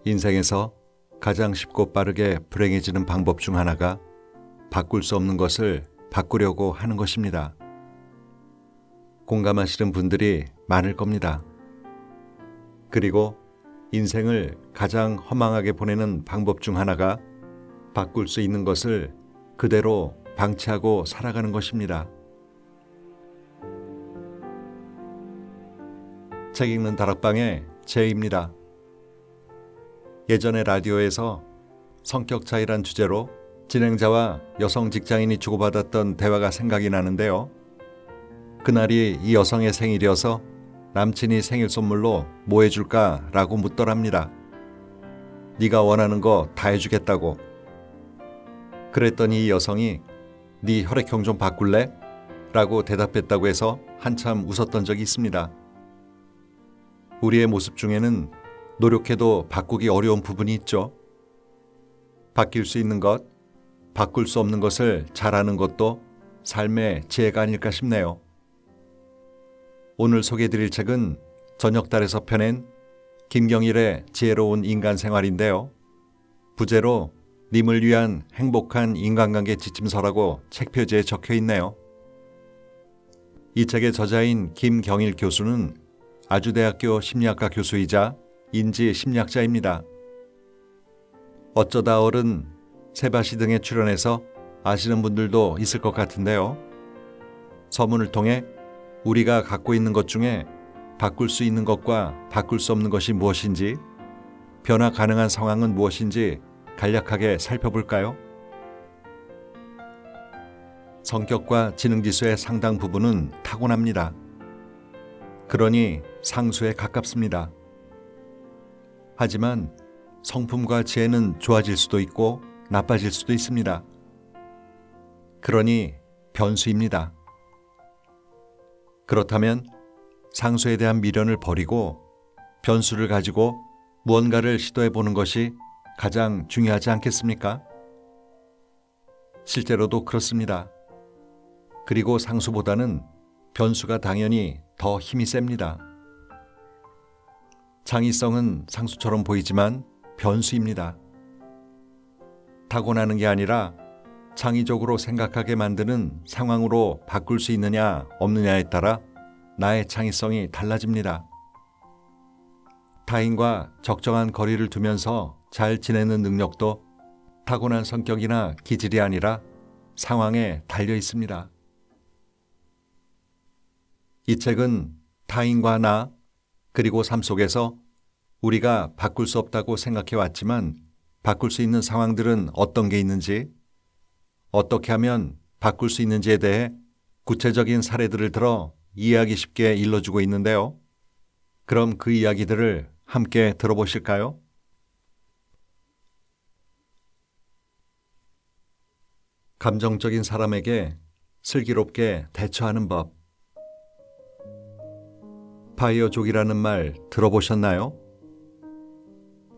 인생에서 가장 쉽고 빠르게 불행해지는 방법 중 하나가 바꿀 수 없는 것을 바꾸려고 하는 것입니다. 공감하시는 분들이 많을 겁니다. 그리고 인생을 가장 허망하게 보내는 방법 중 하나가 바꿀 수 있는 것을 그대로 방치하고 살아가는 것입니다. 책 읽는 다락방의 제이입니다. 예전에 라디오에서 성격 차이란 주제로 진행자와 여성 직장인이 주고받았던 대화가 생각이 나는데요. 그날이 이 여성의 생일이어서 남친이 생일 선물로 뭐 해줄까 라고 묻더랍니다. 네가 원하는 거 다 해주겠다고. 그랬더니 이 여성이 네 혈액형 좀 바꿀래? 라고 대답했다고 해서 한참 웃었던 적이 있습니다. 우리의 모습 중에는 노력해도 바꾸기 어려운 부분이 있죠. 바뀔 수 있는 것, 바꿀 수 없는 것을 잘 아는 것도 삶의 지혜가 아닐까 싶네요. 오늘 소개해드릴 책은 저녁달에서 펴낸 김경일의 지혜로운 인간 생활인데요. 부제로 님을 위한 행복한 인간관계 지침서라고 책 표지에 적혀 있네요. 이 책의 저자인 김경일 교수는 아주대학교 심리학과 교수이자 인지 심리학자입니다. 어쩌다 어른, 세바시 등에 출연해서 아시는 분들도 있을 것 같은데요. 서문을 통해 우리가 갖고 있는 것 중에 바꿀 수 있는 것과 바꿀 수 없는 것이 무엇인지, 변화 가능한 상황은 무엇인지 간략하게 살펴볼까요? 성격과 지능지수의 상당 부분은 타고납니다. 그러니 상수에 가깝습니다. 하지만 성품과 지혜는 좋아질 수도 있고 나빠질 수도 있습니다. 그러니 변수입니다. 그렇다면 상수에 대한 미련을 버리고 변수를 가지고 무언가를 시도해 보는 것이 가장 중요하지 않겠습니까? 실제로도 그렇습니다. 그리고 상수보다는 변수가 당연히 더 힘이 셉니다. 창의성은 상수처럼 보이지만 변수입니다. 타고나는 게 아니라 창의적으로 생각하게 만드는 상황으로 바꿀 수 있느냐 없느냐에 따라 나의 창의성이 달라집니다. 타인과 적정한 거리를 두면서 잘 지내는 능력도 타고난 성격이나 기질이 아니라 상황에 달려 있습니다. 이 책은 타인과 나, 그리고 삶 속에서 우리가 바꿀 수 없다고 생각해 왔지만 바꿀 수 있는 상황들은 어떤 게 있는지, 어떻게 하면 바꿀 수 있는지에 대해 구체적인 사례들을 들어 이해하기 쉽게 일러주고 있는데요. 그럼 그 이야기들을 함께 들어보실까요? 감정적인 사람에게 슬기롭게 대처하는 법. 파이어족이라는 말 들어보셨나요?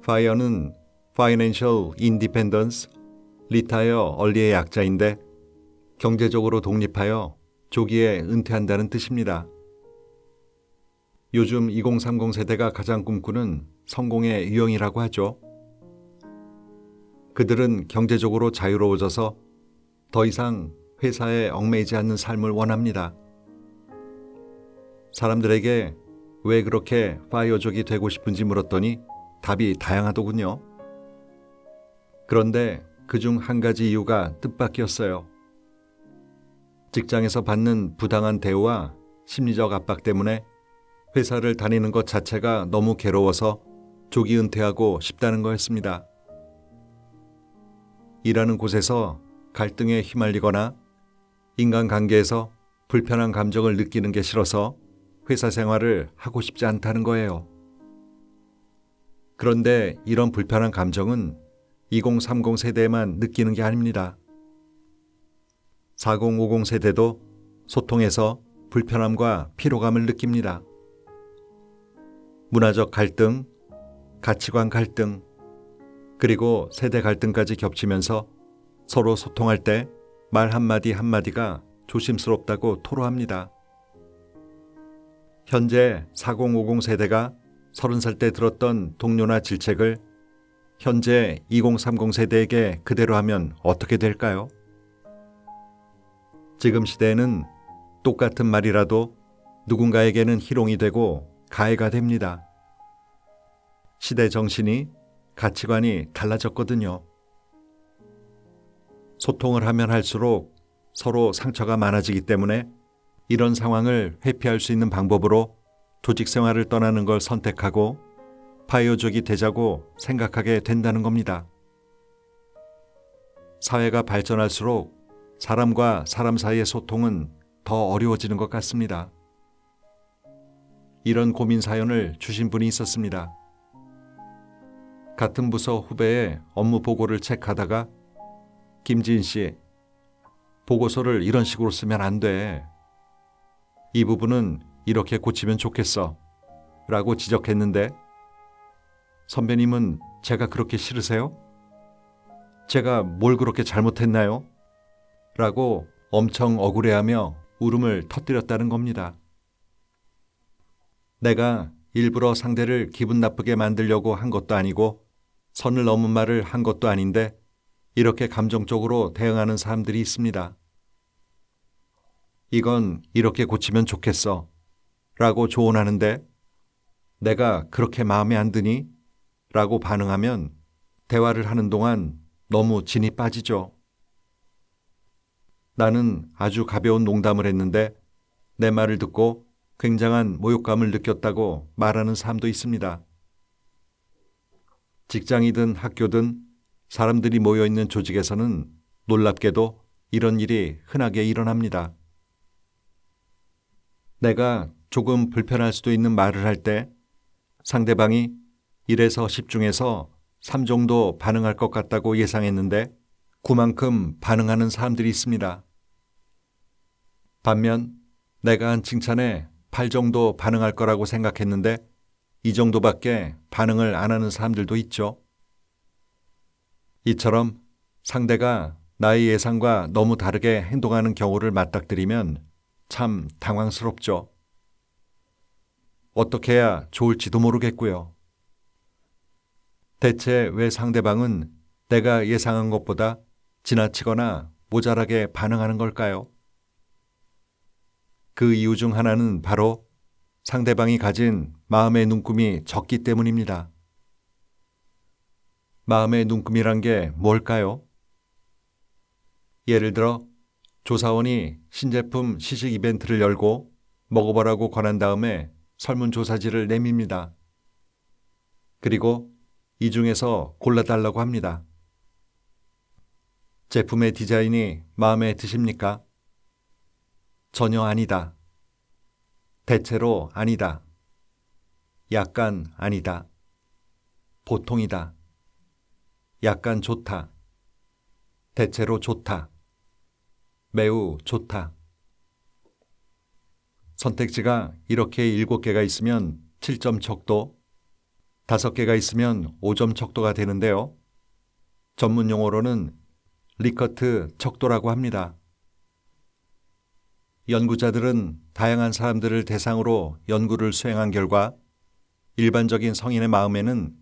파이어는 Financial Independence, Retire Early의 약자인데 경제적으로 독립하여 조기에 은퇴한다는 뜻입니다. 요즘 2030 세대가 가장 꿈꾸는 성공의 유형이라고 하죠. 그들은 경제적으로 자유로워져서 더 이상 회사에 얽매이지 않는 삶을 원합니다. 사람들에게 왜 그렇게 파이어족이 되고 싶은지 물었더니 답이 다양하더군요. 그런데 그중 한 가지 이유가 뜻밖이었어요. 직장에서 받는 부당한 대우와 심리적 압박 때문에 회사를 다니는 것 자체가 너무 괴로워서 조기 은퇴하고 싶다는 거였습니다. 일하는 곳에서 갈등에 휘말리거나 인간관계에서 불편한 감정을 느끼는 게 싫어서 회사 생활을 하고 싶지 않다는 거예요. 그런데 이런 불편한 감정은 2030 세대에만 느끼는 게 아닙니다. 4050 세대도 소통에서 불편함과 피로감을 느낍니다. 문화적 갈등, 가치관 갈등, 그리고 세대 갈등까지 겹치면서 서로 소통할 때 말 한마디 한마디가 조심스럽다고 토로합니다. 현재 4050 세대가 30살 때 들었던 동료나 질책을 현재 2030 세대에게 그대로 하면 어떻게 될까요? 지금 시대에는 똑같은 말이라도 누군가에게는 희롱이 되고 가해가 됩니다. 시대 정신이, 가치관이 달라졌거든요. 소통을 하면 할수록 서로 상처가 많아지기 때문에 이런 상황을 회피할 수 있는 방법으로 조직 생활을 떠나는 걸 선택하고 파이어족이 되자고 생각하게 된다는 겁니다. 사회가 발전할수록 사람과 사람 사이의 소통은 더 어려워지는 것 같습니다. 이런 고민 사연을 주신 분이 있었습니다. 같은 부서 후배의 업무 보고를 체크하다가 김지인 씨, 보고서를 이런 식으로 쓰면 안 돼. 이 부분은 이렇게 고치면 좋겠어. 라고 지적했는데 선배님은 제가 그렇게 싫으세요? 제가 뭘 그렇게 잘못했나요? 라고 엄청 억울해하며 울음을 터뜨렸다는 겁니다. 내가 일부러 상대를 기분 나쁘게 만들려고 한 것도 아니고 선을 넘은 말을 한 것도 아닌데 이렇게 감정적으로 대응하는 사람들이 있습니다. 이건 이렇게 고치면 좋겠어 라고 조언하는데 내가 그렇게 마음에 안 드니? 라고 반응하면 대화를 하는 동안 너무 진이 빠지죠. 나는 아주 가벼운 농담을 했는데 내 말을 듣고 굉장한 모욕감을 느꼈다고 말하는 사람도 있습니다. 직장이든 학교든 사람들이 모여있는 조직에서는 놀랍게도 이런 일이 흔하게 일어납니다. 내가 조금 불편할 수도 있는 말을 할 때 상대방이 1에서 10 중에서 3 정도 반응할 것 같다고 예상했는데 9만큼 반응하는 사람들이 있습니다. 반면 내가 한 칭찬에 8 정도 반응할 거라고 생각했는데 이 정도밖에 반응을 안 하는 사람들도 있죠. 이처럼 상대가 나의 예상과 너무 다르게 행동하는 경우를 맞닥뜨리면 참 당황스럽죠. 어떻게 해야 좋을지도 모르겠고요. 대체 왜 상대방은 내가 예상한 것보다 지나치거나 모자라게 반응하는 걸까요? 그 이유 중 하나는 바로 상대방이 가진 마음의 눈금이 적기 때문입니다. 마음의 눈금이란 게 뭘까요? 예를 들어 조사원이 신제품 시식 이벤트를 열고 먹어보라고 권한 다음에 설문조사지를 내밉니다. 그리고 이 중에서 골라달라고 합니다. 제품의 디자인이 마음에 드십니까? 전혀 아니다. 대체로 아니다. 약간 아니다. 보통이다. 약간 좋다. 대체로 좋다. 매우 좋다. 선택지가 이렇게 7개가 있으면 7점 척도, 5개가 있으면 5점 척도가 되는데요. 전문 용어로는 리커트 척도라고 합니다. 연구자들은 다양한 사람들을 대상으로 연구를 수행한 결과 일반적인 성인의 마음에는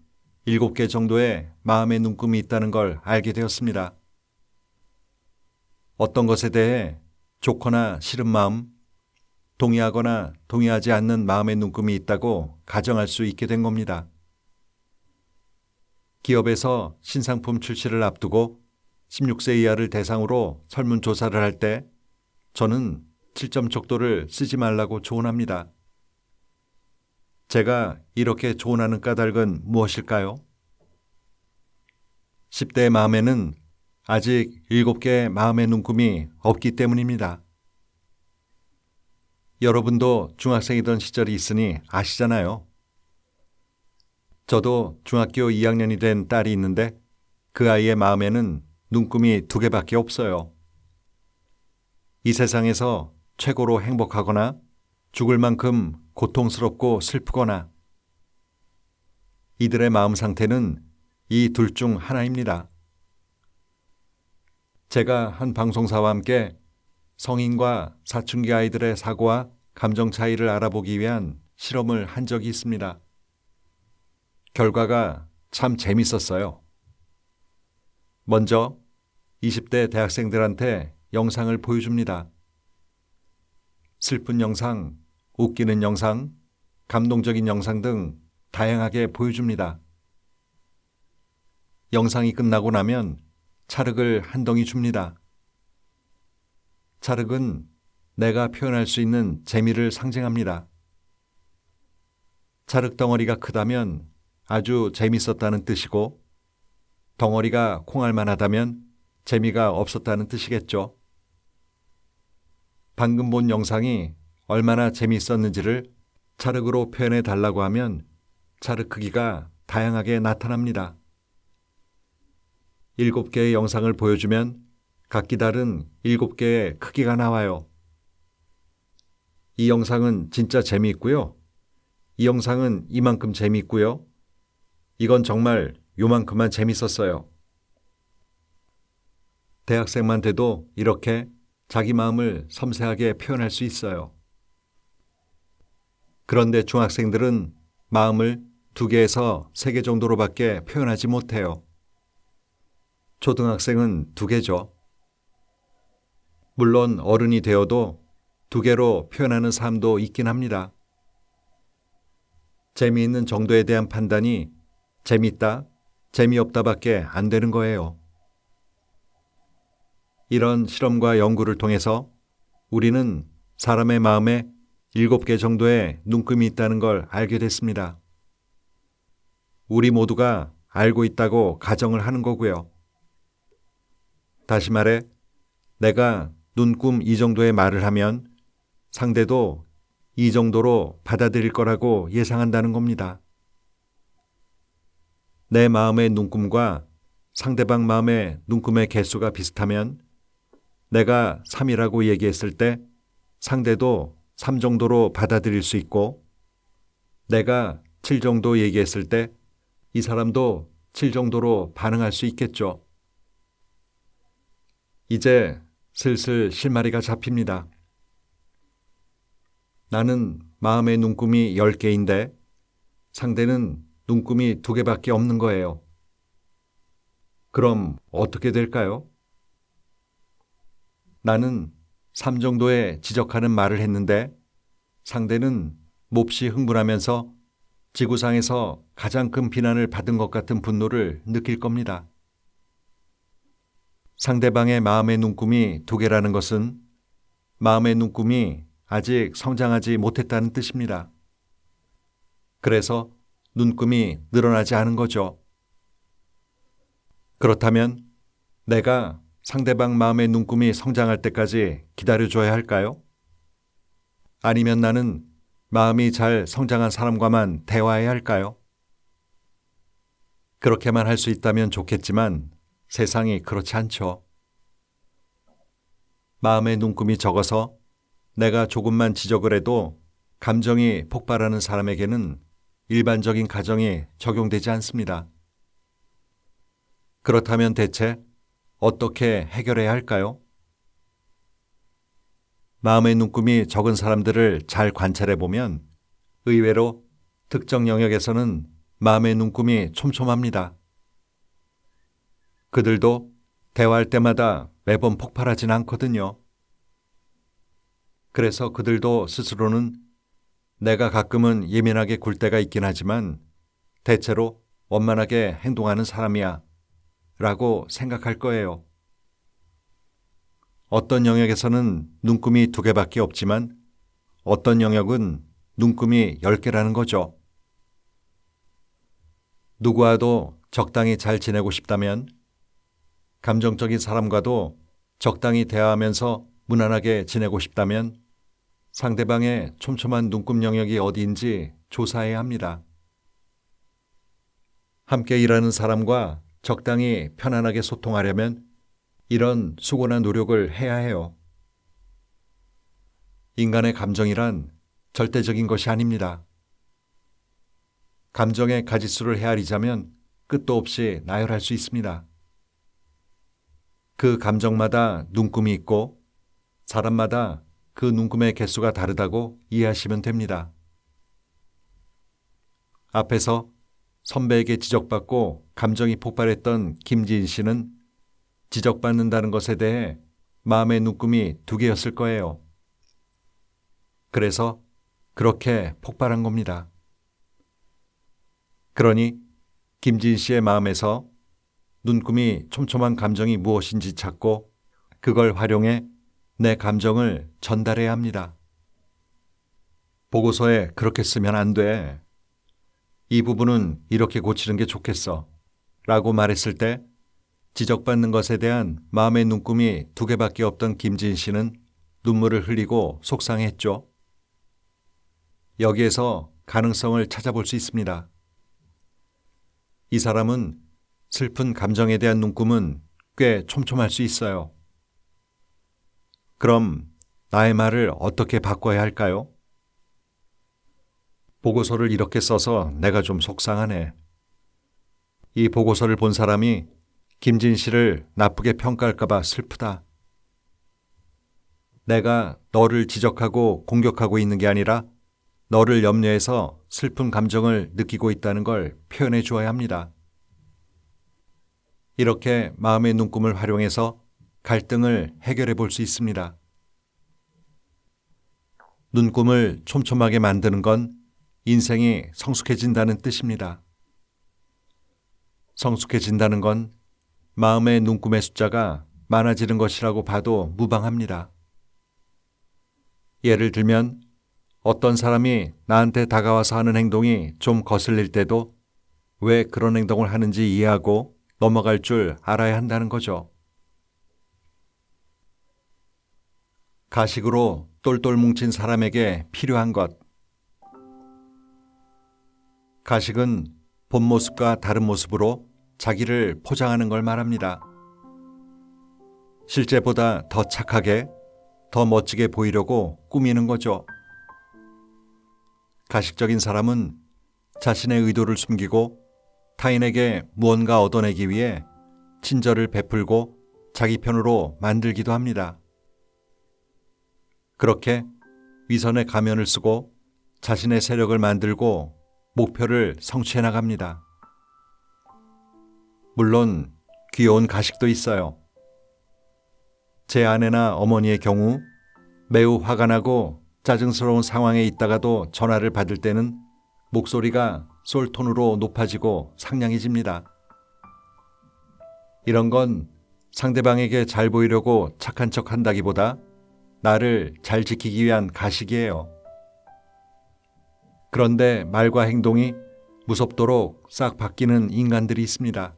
7개 정도의 마음의 눈금이 있다는 걸 알게 되었습니다. 어떤 것에 대해 좋거나 싫은 마음, 동의하거나 동의하지 않는 마음의 눈금이 있다고 가정할 수 있게 된 겁니다. 기업에서 신상품 출시를 앞두고 16세 이하를 대상으로 설문조사를 할 때 저는 7점 척도를 쓰지 말라고 조언합니다. 제가 이렇게 조언하는 까닭은 무엇일까요? 10대의 마음에는 아직 7개의 마음의 눈금이 없기 때문입니다. 여러분도 중학생이던 시절이 있으니 아시잖아요. 저도 중학교 2학년이 된 딸이 있는데 그 아이의 마음에는 눈금이 2개밖에 없어요. 이 세상에서 최고로 행복하거나 죽을 만큼 고통스럽고 슬프거나 이들의 마음 상태는 이 둘 중 하나입니다. 제가 한 방송사와 함께 성인과 사춘기 아이들의 사고와 감정 차이를 알아보기 위한 실험을 한 적이 있습니다. 결과가 참 재밌었어요. 먼저 20대 대학생들한테 영상을 보여줍니다. 슬픈 영상, 웃기는 영상, 감동적인 영상 등 다양하게 보여줍니다. 영상이 끝나고 나면 찰흙을 한 덩이 줍니다. 찰흙은 내가 표현할 수 있는 재미를 상징합니다. 찰흙 덩어리가 크다면 아주 재밌었다는 뜻이고, 덩어리가 콩알만하다면 재미가 없었다는 뜻이겠죠. 방금 본 영상이 얼마나 재미있었는지를 찰흙으로 표현해 달라고 하면 찰흙 크기가 다양하게 나타납니다. 7개의 영상을 보여주면 각기 다른 7개의 크기가 나와요. 이 영상은 진짜 재미있고요. 이 영상은 이만큼 재미있고요. 이건 정말 요만큼만 재밌었어요. 대학생만 돼도 이렇게 자기 마음을 섬세하게 표현할 수 있어요. 그런데 중학생들은 마음을 2개에서 3개 정도로밖에 표현하지 못해요. 초등학생은 2개죠. 물론 어른이 되어도 2개로 표현하는 사람도 있긴 합니다. 재미있는 정도에 대한 판단이 재밌다, 재미없다밖에 안 되는 거예요. 이런 실험과 연구를 통해서 우리는 사람의 마음에 7개 정도의 눈금이 있다는 걸 알게 됐습니다. 우리 모두가 알고 있다고 가정을 하는 거고요. 다시 말해, 내가 눈금 이 정도의 말을 하면 상대도 이 정도로 받아들일 거라고 예상한다는 겁니다. 내 마음의 눈금과 상대방 마음의 눈금의 개수가 비슷하면 내가 3이라고 얘기했을 때 상대도 3 정도로 받아들일 수 있고, 내가 7 정도 얘기했을 때 이 사람도 7 정도로 반응할 수 있겠죠. 이제 슬슬 실마리가 잡힙니다. 나는 마음의 눈금이 10개인데 상대는 눈금이 2개밖에 없는 거예요. 그럼 어떻게 될까요? 나는 3 정도의 지적하는 말을 했는데 상대는 몹시 흥분하면서 지구상에서 가장 큰 비난을 받은 것 같은 분노를 느낄 겁니다. 상대방의 마음의 눈금이 2개라는 것은 마음의 눈금이 아직 성장하지 못했다는 뜻입니다. 그래서 눈금이 늘어나지 않은 거죠. 그렇다면 내가 상대방 마음의 눈금이 성장할 때까지 기다려줘야 할까요? 아니면 나는 마음이 잘 성장한 사람과만 대화해야 할까요? 그렇게만 할 수 있다면 좋겠지만 세상이 그렇지 않죠. 마음의 눈금이 적어서 내가 조금만 지적을 해도 감정이 폭발하는 사람에게는 일반적인 가정이 적용되지 않습니다. 그렇다면 대체 어떻게 해결해야 할까요? 마음의 눈금이 적은 사람들을 잘 관찰해 보면 의외로 특정 영역에서는 마음의 눈금이 촘촘합니다. 그들도 대화할 때마다 매번 폭발하진 않거든요. 그래서 그들도 스스로는 내가 가끔은 예민하게 굴 때가 있긴 하지만 대체로 원만하게 행동하는 사람이야 라고 생각할 거예요. 어떤 영역에서는 눈금이 2개밖에 없지만 어떤 영역은 눈금이 10개라는 거죠. 누구와도 적당히 잘 지내고 싶다면, 감정적인 사람과도 적당히 대화하면서 무난하게 지내고 싶다면 상대방의 촘촘한 눈금 영역이 어디인지 조사해야 합니다. 함께 일하는 사람과 적당히 편안하게 소통하려면 이런 수고나 노력을 해야 해요. 인간의 감정이란 절대적인 것이 아닙니다. 감정의 가짓수를 헤아리자면 끝도 없이 나열할 수 있습니다. 그 감정마다 눈금이 있고 사람마다 그 눈금의 개수가 다르다고 이해하시면 됩니다. 앞에서 선배에게 지적받고 감정이 폭발했던 김지인 씨는 지적받는다는 것에 대해 마음의 눈금이 두 개였을 거예요. 그래서 그렇게 폭발한 겁니다. 그러니 김진 씨의 마음에서 눈금이 촘촘한 감정이 무엇인지 찾고 그걸 활용해 내 감정을 전달해야 합니다. 보고서에 그렇게 쓰면 안 돼. 이 부분은 이렇게 고치는 게 좋겠어. 라고 말했을 때 지적받는 것에 대한 마음의 눈금이 두 개밖에 없던 김진 씨는 눈물을 흘리고 속상했죠. 여기에서 가능성을 찾아볼 수 있습니다. 이 사람은 슬픈 감정에 대한 눈금은 꽤 촘촘할 수 있어요. 그럼 나의 말을 어떻게 바꿔야 할까요? 보고서를 이렇게 써서 내가 좀 속상하네. 이 보고서를 본 사람이 김진 씨를 나쁘게 평가할까봐 슬프다. 내가 너를 지적하고 공격하고 있는 게 아니라 너를 염려해서 슬픈 감정을 느끼고 있다는 걸 표현해 주어야 합니다. 이렇게 마음의 눈금을 활용해서 갈등을 해결해 볼 수 있습니다. 눈금을 촘촘하게 만드는 건 인생이 성숙해진다는 뜻입니다. 성숙해진다는 건 마음의 눈금의 숫자가 많아지는 것이라고 봐도 무방합니다. 예를 들면 어떤 사람이 나한테 다가와서 하는 행동이 좀 거슬릴 때도 왜 그런 행동을 하는지 이해하고 넘어갈 줄 알아야 한다는 거죠. 가식으로 똘똘 뭉친 사람에게 필요한 것. 가식은 본 모습과 다른 모습으로 자기를 포장하는 걸 말합니다. 실제보다 더 착하게, 더 멋지게 보이려고 꾸미는 거죠. 가식적인 사람은 자신의 의도를 숨기고 타인에게 무언가 얻어내기 위해 친절을 베풀고 자기 편으로 만들기도 합니다. 그렇게 위선의 가면을 쓰고 자신의 세력을 만들고 목표를 성취해 나갑니다. 물론 귀여운 가식도 있어요. 제 아내나 어머니의 경우 매우 화가 나고 짜증스러운 상황에 있다가도 전화를 받을 때는 목소리가 솔톤으로 높아지고 상냥해집니다. 이런 건 상대방에게 잘 보이려고 착한 척 한다기보다 나를 잘 지키기 위한 가식이에요. 그런데 말과 행동이 무섭도록 싹 바뀌는 인간들이 있습니다.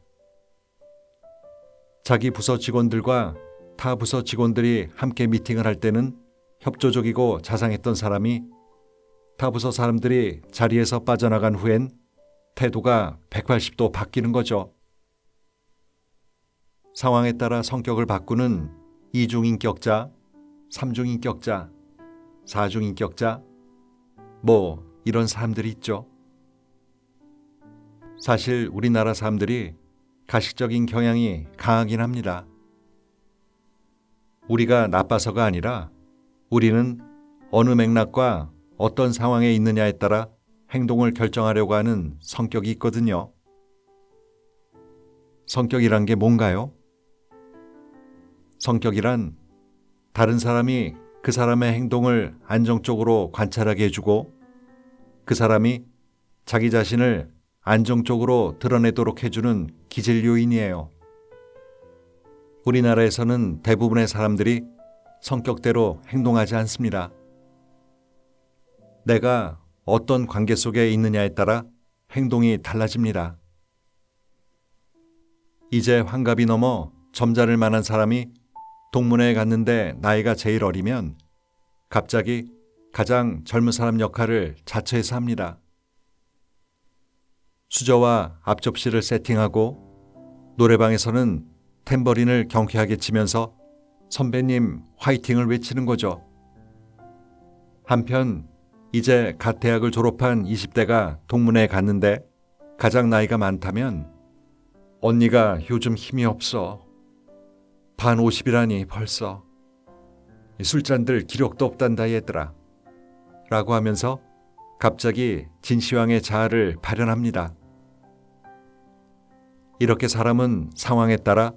자기 부서 직원들과 타 부서 직원들이 함께 미팅을 할 때는 협조적이고 자상했던 사람이 타 부서 사람들이 자리에서 빠져나간 후엔 태도가 180도 바뀌는 거죠. 상황에 따라 성격을 바꾸는 이중인격자, 삼중인격자, 사중인격자, 이런 사람들이 있죠. 사실 우리나라 사람들이 가식적인 경향이 강하긴 합니다. 우리가 나빠서가 아니라 우리는 어느 맥락과 어떤 상황에 있느냐에 따라 행동을 결정하려고 하는 성격이 있거든요. 성격이란 게 뭔가요? 성격이란 다른 사람이 그 사람의 행동을 안정적으로 관찰하게 해주고 그 사람이 자기 자신을 안정적으로 드러내도록 해주는 기질 요인이에요. 우리나라에서는 대부분의 사람들이 성격대로 행동하지 않습니다. 내가 어떤 관계 속에 있느냐에 따라 행동이 달라집니다. 이제 환갑이 넘어 점잖을 만한 사람이 동문회에 갔는데 나이가 제일 어리면 갑자기 가장 젊은 사람 역할을 자처해서 합니다. 수저와 앞접시를 세팅하고 노래방에서는 탬버린을 경쾌하게 치면서 선배님 화이팅을 외치는 거죠. 한편 이제 갓 대학을 졸업한 20대가 동문회에 갔는데 가장 나이가 많다면 언니가 요즘 힘이 없어. 반 50이라니 벌써. 술잔들 기력도 없단다 얘들아. 라고 하면서 갑자기 진시황의 자아를 발현합니다. 이렇게 사람은 상황에 따라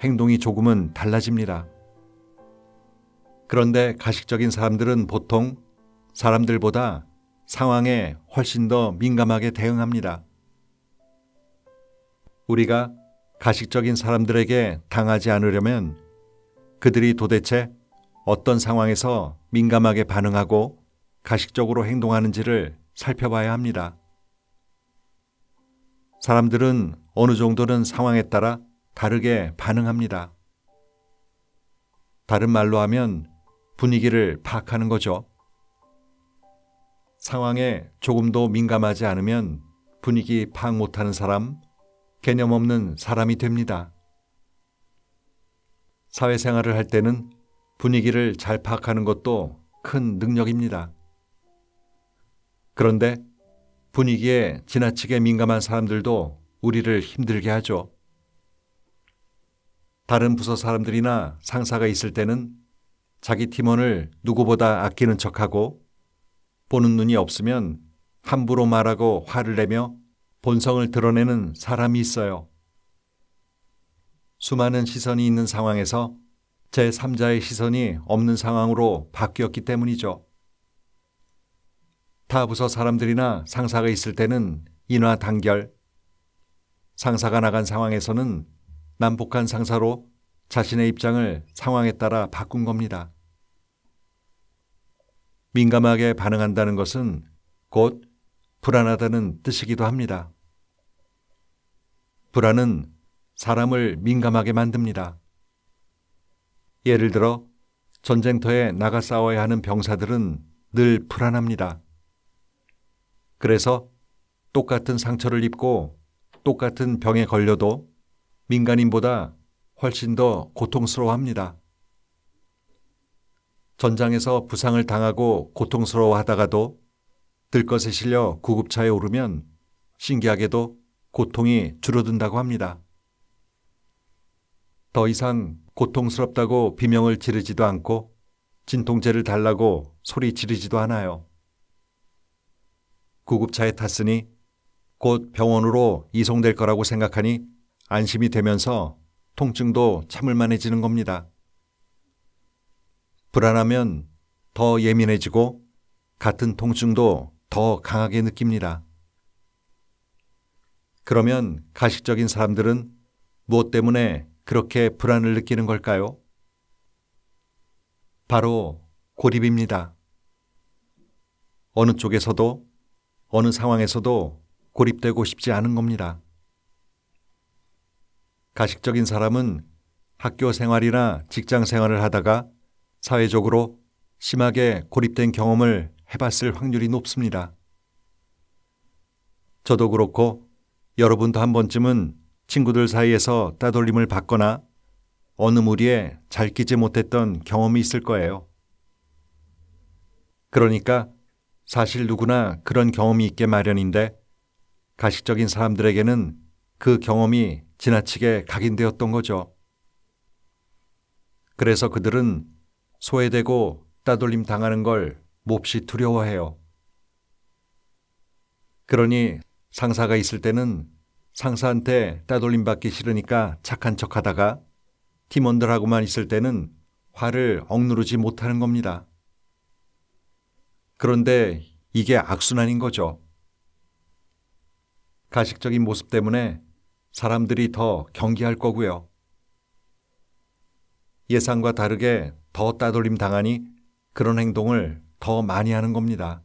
행동이 조금은 달라집니다. 그런데 가식적인 사람들은 보통 사람들보다 상황에 훨씬 더 민감하게 대응합니다. 우리가 가식적인 사람들에게 당하지 않으려면 그들이 도대체 어떤 상황에서 민감하게 반응하고 가식적으로 행동하는지를 살펴봐야 합니다. 사람들은 어느 정도는 상황에 따라 다르게 반응합니다. 다른 말로 하면 분위기를 파악하는 거죠. 상황에 조금도 민감하지 않으면 분위기 파악 못하는 사람, 개념 없는 사람이 됩니다. 사회생활을 할 때는 분위기를 잘 파악하는 것도 큰 능력입니다. 그런데 분위기에 지나치게 민감한 사람들도 우리를 힘들게 하죠. 다른 부서 사람들이나 상사가 있을 때는 자기 팀원을 누구보다 아끼는 척하고 보는 눈이 없으면 함부로 말하고 화를 내며 본성을 드러내는 사람이 있어요. 수많은 시선이 있는 상황에서 제3자의 시선이 없는 상황으로 바뀌었기 때문이죠. 타 부서 사람들이나 상사가 있을 때는 인화 단결, 상사가 나간 상황에서는 난폭한 상사로 자신의 입장을 상황에 따라 바꾼 겁니다. 민감하게 반응한다는 것은 곧 불안하다는 뜻이기도 합니다. 불안은 사람을 민감하게 만듭니다. 예를 들어 전쟁터에 나가 싸워야 하는 병사들은 늘 불안합니다. 그래서 똑같은 상처를 입고 똑같은 병에 걸려도 민간인보다 훨씬 더 고통스러워합니다. 전장에서 부상을 당하고 고통스러워하다가도 들것에 실려 구급차에 오르면 신기하게도 고통이 줄어든다고 합니다. 더 이상 고통스럽다고 비명을 지르지도 않고 진통제를 달라고 소리 지르지도 않아요. 구급차에 탔으니 곧 병원으로 이송될 거라고 생각하니 안심이 되면서 통증도 참을 만해지는 겁니다. 불안하면 더 예민해지고 같은 통증도 더 강하게 느낍니다. 그러면 가식적인 사람들은 무엇 때문에 그렇게 불안을 느끼는 걸까요? 바로 고립입니다. 어느 쪽에서도 어느 상황에서도 고립되고 싶지 않은 겁니다. 가식적인 사람은 학교 생활이나 직장 생활을 하다가 사회적으로 심하게 고립된 경험을 해봤을 확률이 높습니다. 저도 그렇고 여러분도 한 번쯤은 친구들 사이에서 따돌림을 받거나 어느 무리에 잘 끼지 못했던 경험이 있을 거예요. 그러니까 사실 누구나 그런 경험이 있게 마련인데 가식적인 사람들에게는 그 경험이 지나치게 각인되었던 거죠. 그래서 그들은 소외되고 따돌림 당하는 걸 몹시 두려워해요. 그러니 상사가 있을 때는 상사한테 따돌림 받기 싫으니까 착한 척하다가 팀원들하고만 있을 때는 화를 억누르지 못하는 겁니다. 그런데 이게 악순환인 거죠. 가식적인 모습 때문에 사람들이 더 경계할 거고요. 예상과 다르게 더 따돌림 당하니 그런 행동을 더 많이 하는 겁니다.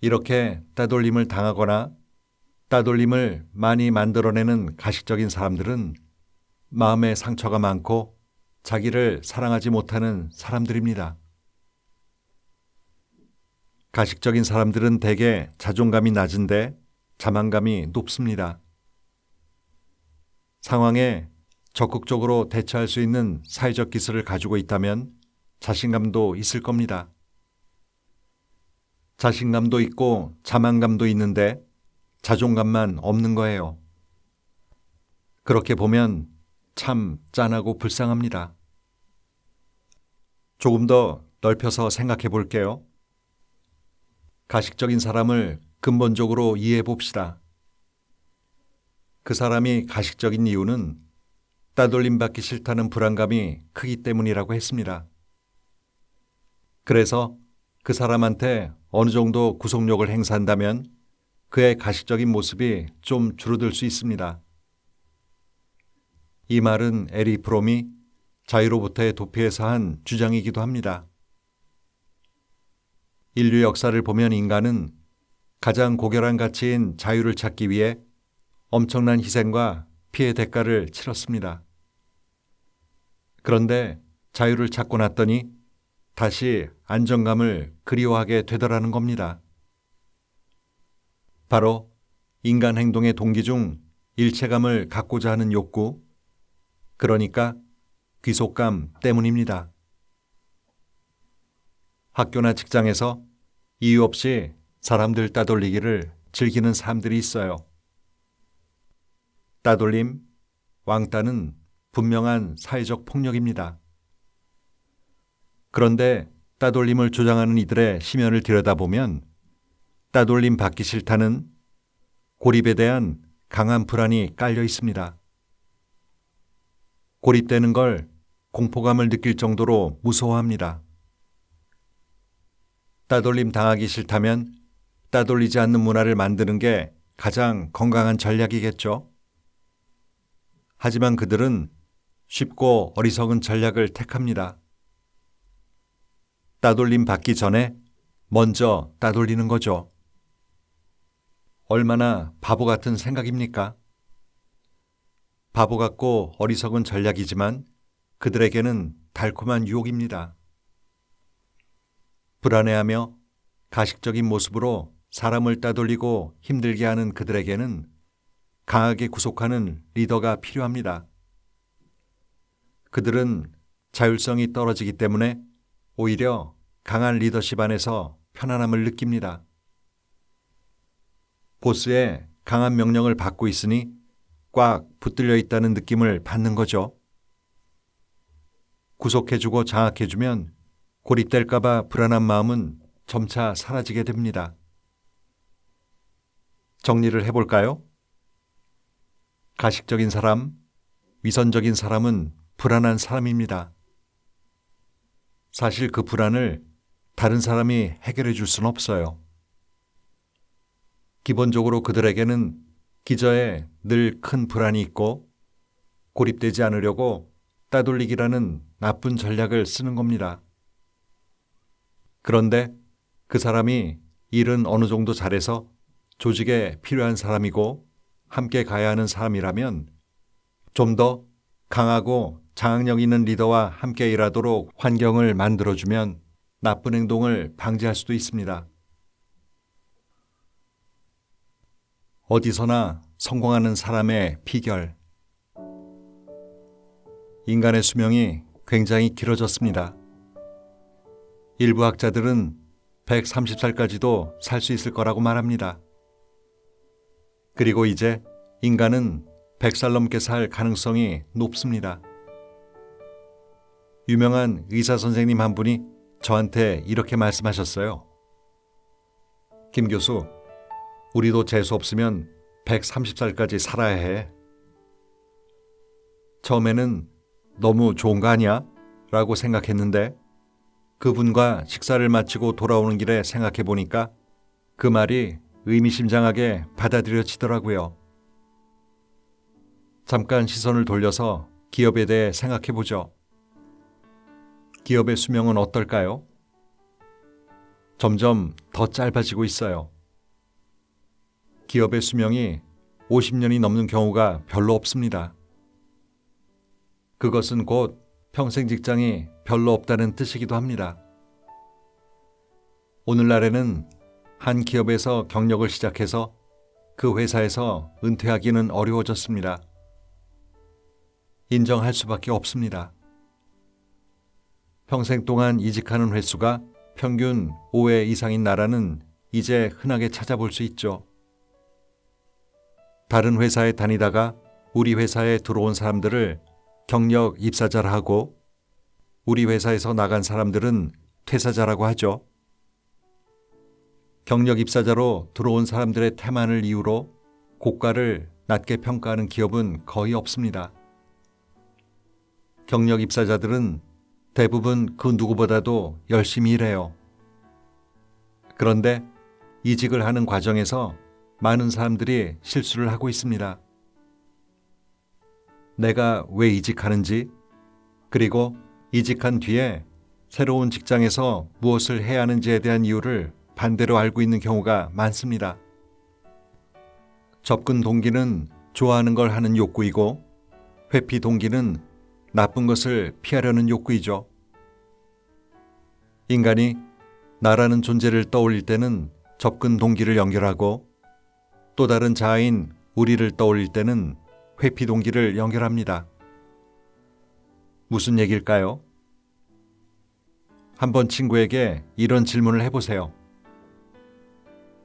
이렇게 따돌림을 당하거나 따돌림을 많이 만들어내는 가식적인 사람들은 마음에 상처가 많고 자기를 사랑하지 못하는 사람들입니다. 가식적인 사람들은 대개 자존감이 낮은데 자만감이 높습니다. 상황에 적극적으로 대처할 수 있는 사회적 기술을 가지고 있다면 자신감도 있을 겁니다. 자신감도 있고 자만감도 있는데 자존감만 없는 거예요. 그렇게 보면 참 짠하고 불쌍합니다. 조금 더 넓혀서 생각해 볼게요. 가식적인 사람을 근본적으로 이해해 봅시다. 그 사람이 가식적인 이유는 따돌림 받기 싫다는 불안감이 크기 때문이라고 했습니다. 그래서 그 사람한테 어느 정도 구속력을 행사한다면 그의 가식적인 모습이 좀 줄어들 수 있습니다. 이 말은 에리 프롬이 자유로부터의 도피에서 한 주장이기도 합니다. 인류 역사를 보면 인간은 가장 고결한 가치인 자유를 찾기 위해 엄청난 희생과 피해 대가를 치렀습니다. 그런데 자유를 찾고 났더니 다시 안정감을 그리워하게 되더라는 겁니다. 바로 인간 행동의 동기 중 일체감을 갖고자 하는 욕구, 그러니까 귀속감 때문입니다. 학교나 직장에서 이유 없이 사람들 따돌리기를 즐기는 사람들이 있어요. 따돌림, 왕따는 분명한 사회적 폭력입니다. 그런데 따돌림을 조장하는 이들의 심연을 들여다보면 따돌림 받기 싫다는 고립에 대한 강한 불안이 깔려 있습니다. 고립되는 걸 공포감을 느낄 정도로 무서워합니다. 따돌림 당하기 싫다면 따돌리지 않는 문화를 만드는 게 가장 건강한 전략이겠죠. 하지만 그들은 쉽고 어리석은 전략을 택합니다. 따돌림 받기 전에 먼저 따돌리는 거죠. 얼마나 바보 같은 생각입니까? 바보 같고 어리석은 전략이지만 그들에게는 달콤한 유혹입니다. 불안해하며 가식적인 모습으로 사람을 따돌리고 힘들게 하는 그들에게는 강하게 구속하는 리더가 필요합니다. 그들은 자율성이 떨어지기 때문에 오히려 강한 리더십 안에서 편안함을 느낍니다. 보스의 강한 명령을 받고 있으니 꽉 붙들려 있다는 느낌을 받는 거죠. 구속해주고 장악해주면 고립될까봐 불안한 마음은 점차 사라지게 됩니다. 정리를 해볼까요? 가식적인 사람, 위선적인 사람은 불안한 사람입니다. 사실 그 불안을 다른 사람이 해결해 줄 수는 없어요. 기본적으로 그들에게는 기저에 늘 큰 불안이 있고 고립되지 않으려고 따돌리기라는 나쁜 전략을 쓰는 겁니다. 그런데 그 사람이 일은 어느 정도 잘해서 조직에 필요한 사람이고 함께 가야 하는 사람이라면 좀 더 강하고 장악력 있는 리더와 함께 일하도록 환경을 만들어주면 나쁜 행동을 방지할 수도 있습니다. 어디서나 성공하는 사람의 비결. 인간의 수명이 굉장히 길어졌습니다. 일부 학자들은 130살까지도 살 수 있을 거라고 말합니다. 그리고 이제 인간은 100살 넘게 살 가능성이 높습니다. 유명한 의사 선생님 한 분이 저한테 이렇게 말씀하셨어요. 김 교수, 우리도 재수 없으면 130살까지 살아야 해. 처음에는 너무 좋은 거 아니야? 라고 생각했는데 그분과 식사를 마치고 돌아오는 길에 생각해 보니까 그 말이 의미심장하게 받아들여지더라고요. 잠깐 시선을 돌려서 기업에 대해 생각해 보죠. 기업의 수명은 어떨까요? 점점 더 짧아지고 있어요. 기업의 수명이 50년이 넘는 경우가 별로 없습니다. 그것은 곧 평생 직장이 별로 없다는 뜻이기도 합니다. 오늘날에는 한 기업에서 경력을 시작해서 그 회사에서 은퇴하기는 어려워졌습니다. 인정할 수밖에 없습니다. 평생 동안 이직하는 횟수가 평균 5회 이상인 나라는 이제 흔하게 찾아볼 수 있죠. 다른 회사에 다니다가 우리 회사에 들어온 사람들을 경력 입사자라 하고 우리 회사에서 나간 사람들은 퇴사자라고 하죠. 경력 입사자로 들어온 사람들의 태만을 이유로 고가를 낮게 평가하는 기업은 거의 없습니다. 경력 입사자들은 대부분 그 누구보다도 열심히 일해요. 그런데 이직을 하는 과정에서 많은 사람들이 실수를 하고 있습니다. 내가 왜 이직하는지, 그리고 이직한 뒤에 새로운 직장에서 무엇을 해야 하는지에 대한 이유를 반대로 알고 있는 경우가 많습니다. 접근 동기는 좋아하는 걸 하는 욕구이고, 회피 동기는 나쁜 것을 피하려는 욕구이죠. 인간이 나라는 존재를 떠올릴 때는 접근 동기를 연결하고, 또 다른 자아인 우리를 떠올릴 때는 회피 동기를 연결합니다. 무슨 얘기일까요? 한번 친구에게 이런 질문을 해보세요.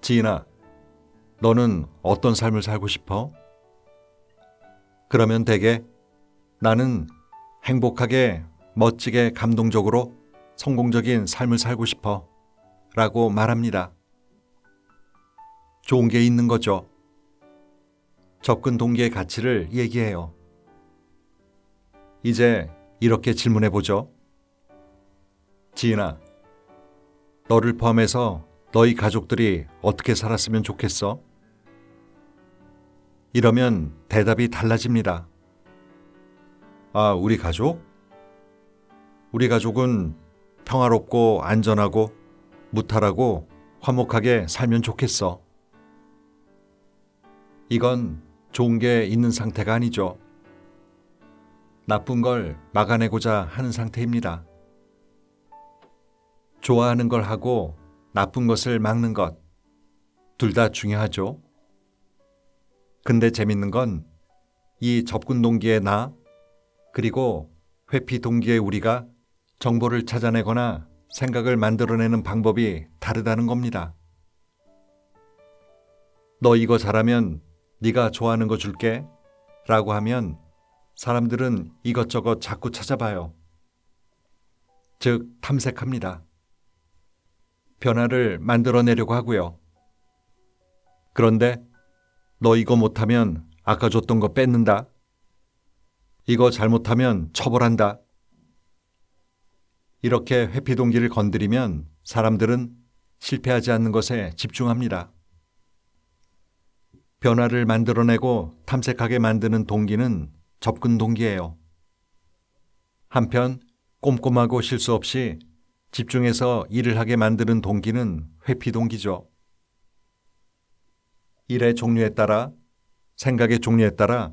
지인아, 너는 어떤 삶을 살고 싶어? 그러면 대개 나는 행복하게, 멋지게, 감동적으로 성공적인 삶을 살고 싶어 라고 말합니다. 좋은 게 있는 거죠. 접근 동기의 가치를 얘기해요. 이제 이렇게 질문해 보죠. 지인아, 너를 포함해서 너희 가족들이 어떻게 살았으면 좋겠어? 이러면 대답이 달라집니다. 아, 우리 가족? 우리 가족은 평화롭고 안전하고 무탈하고 화목하게 살면 좋겠어. 이건 좋은 게 있는 상태가 아니죠. 나쁜 걸 막아내고자 하는 상태입니다. 좋아하는 걸 하고 나쁜 것을 막는 것, 둘 다 중요하죠. 근데 재밌는 건 이 접근 동기의 나, 그리고 회피 동기의 우리가 정보를 찾아내거나 생각을 만들어내는 방법이 다르다는 겁니다. 너 이거 잘하면 네가 좋아하는 거 줄게 라고 하면 사람들은 이것저것 자꾸 찾아봐요. 즉, 탐색합니다. 변화를 만들어내려고 하고요. 그런데 너 이거 못하면 아까 줬던 거 뺏는다. 이거 잘못하면 처벌한다. 이렇게 회피 동기를 건드리면 사람들은 실패하지 않는 것에 집중합니다. 변화를 만들어내고 탐색하게 만드는 동기는 접근 동기예요. 한편 꼼꼼하고 실수 없이 집중해서 일을 하게 만드는 동기는 회피 동기죠. 일의 종류에 따라, 생각의 종류에 따라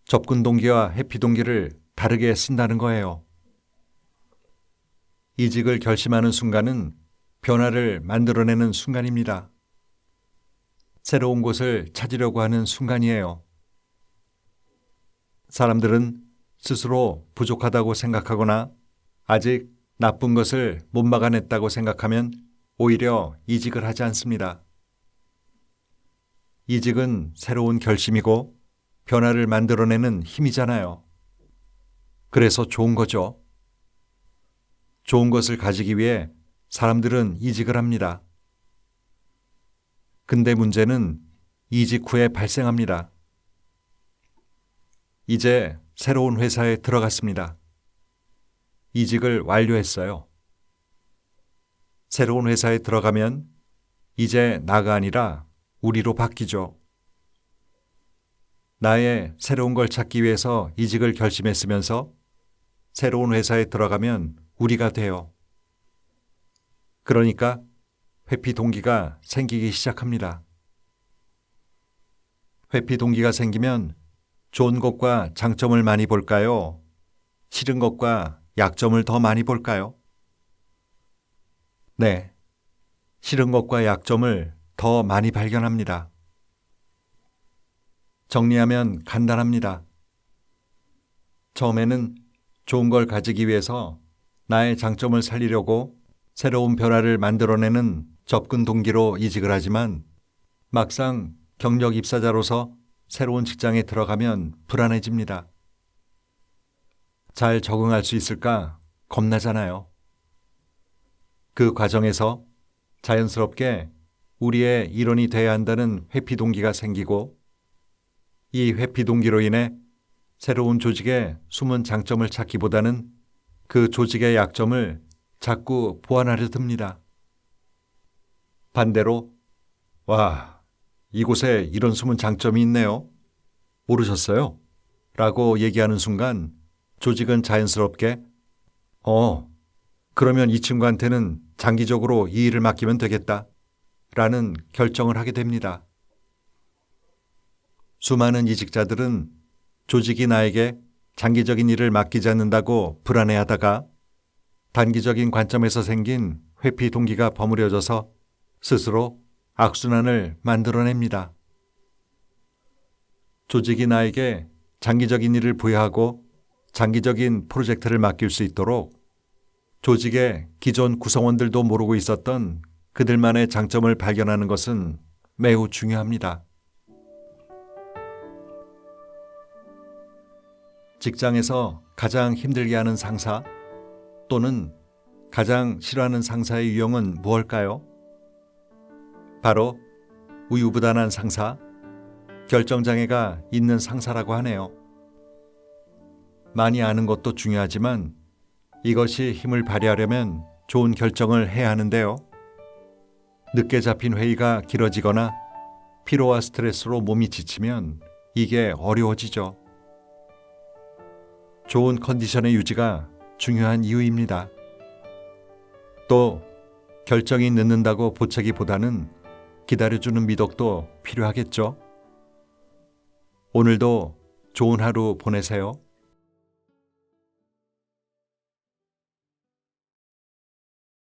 접근 동기와 회피 동기를 다르게 쓴다는 거예요. 이직을 결심하는 순간은 변화를 만들어내는 순간입니다. 새로운 곳을 찾으려고 하는 순간이에요. 사람들은 스스로 부족하다고 생각하거나 아직 나쁜 것을 못 막아냈다고 생각하면 오히려 이직을 하지 않습니다. 이직은 새로운 결심이고 변화를 만들어내는 힘이잖아요. 그래서 좋은 거죠. 좋은 것을 가지기 위해 사람들은 이직을 합니다. 근데 문제는 이직 후에 발생합니다. 이제 새로운 회사에 들어갔습니다. 이직을 완료했어요. 새로운 회사에 들어가면 이제 나가 아니라 우리로 바뀌죠. 나의 새로운 걸 찾기 위해서 이직을 결심했으면서 새로운 회사에 들어가면 우리가 돼요. 그러니까 회피 동기가 생기기 시작합니다. 회피 동기가 생기면 좋은 것과 장점을 많이 볼까요? 싫은 것과 약점을 더 많이 볼까요? 네, 싫은 것과 약점을 더 많이 발견합니다. 정리하면 간단합니다. 처음에는 좋은 걸 가지기 위해서 나의 장점을 살리려고 새로운 변화를 만들어내는 접근 동기로 이직을 하지만 막상 경력 입사자로서 새로운 직장에 들어가면 불안해집니다. 잘 적응할 수 있을까 겁나잖아요. 그 과정에서 자연스럽게 우리의 일원이 돼야 한다는 회피 동기가 생기고 이 회피 동기로 인해 새로운 조직의 숨은 장점을 찾기보다는 그 조직의 약점을 자꾸 보완하려 듭니다. 반대로, 와, 이곳에 이런 숨은 장점이 있네요. 모르셨어요? 라고 얘기하는 순간 조직은 자연스럽게 그러면 이 친구한테는 장기적으로 이 일을 맡기면 되겠다 라는 결정을 하게 됩니다. 수많은 이직자들은 조직이 나에게 장기적인 일을 맡기지 않는다고 불안해하다가 단기적인 관점에서 생긴 회피 동기가 버무려져서 스스로 악순환을 만들어냅니다. 조직이 나에게 장기적인 일을 부여하고 장기적인 프로젝트를 맡길 수 있도록 조직의 기존 구성원들도 모르고 있었던 그들만의 장점을 발견하는 것은 매우 중요합니다. 직장에서 가장 힘들게 하는 상사 또는 가장 싫어하는 상사의 유형은 무엇일까요? 바로 우유부단한 상사, 결정장애가 있는 상사라고 하네요. 많이 아는 것도 중요하지만 이것이 힘을 발휘하려면 좋은 결정을 해야 하는데요. 늦게 잡힌 회의가 길어지거나 피로와 스트레스로 몸이 지치면 이게 어려워지죠. 좋은 컨디션의 유지가 중요한 이유입니다. 또 결정이 늦는다고 보채기보다는 기다려주는 미덕도 필요하겠죠. 오늘도 좋은 하루 보내세요.